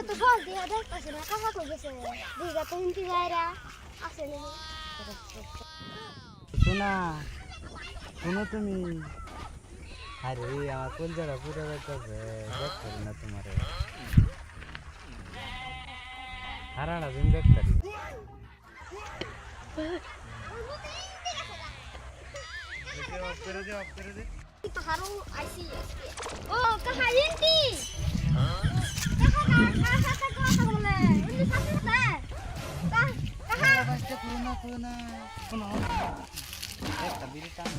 তো ফল দিয়ে দেখতেছে না কাকা কই গেছে দিগা তো হিন্দি যায়রা আছে নাকি শোনা শোনো তুমি আরে আমার কলজারা পুরো যাইতেছে দেখতে না তোমারে হারানা দিন দেখতে হারু আইসি ও কাকা হিন্দি কাকা কাকা কাকা বলে হিন্দি সাথে কাকা একটা বিড়ি টান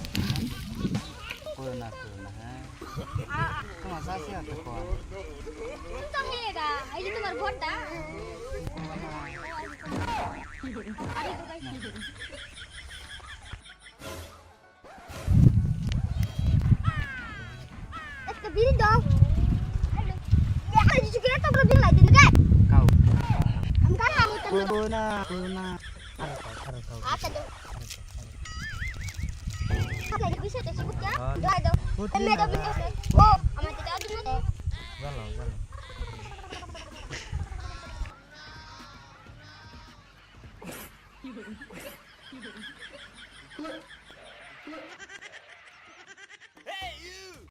করোনা হ্যাঁ তোমার শাশি আছে কোন তো হেগা এই যে তোমার ঘরটা আরে তো ভাই একটা বিড়ি দাও দেখা দিছি কি একটা বিড়ি লাই দিন রে কাউ আমি কাকা আমি তো করোনা আরে কাউ আচ্ছা দাও আচ্ছা এই বিষয়টা শিখুতা দাও দাও আমি দাও বিড়ি ও আমার তো দাও দিন ভালো ভালো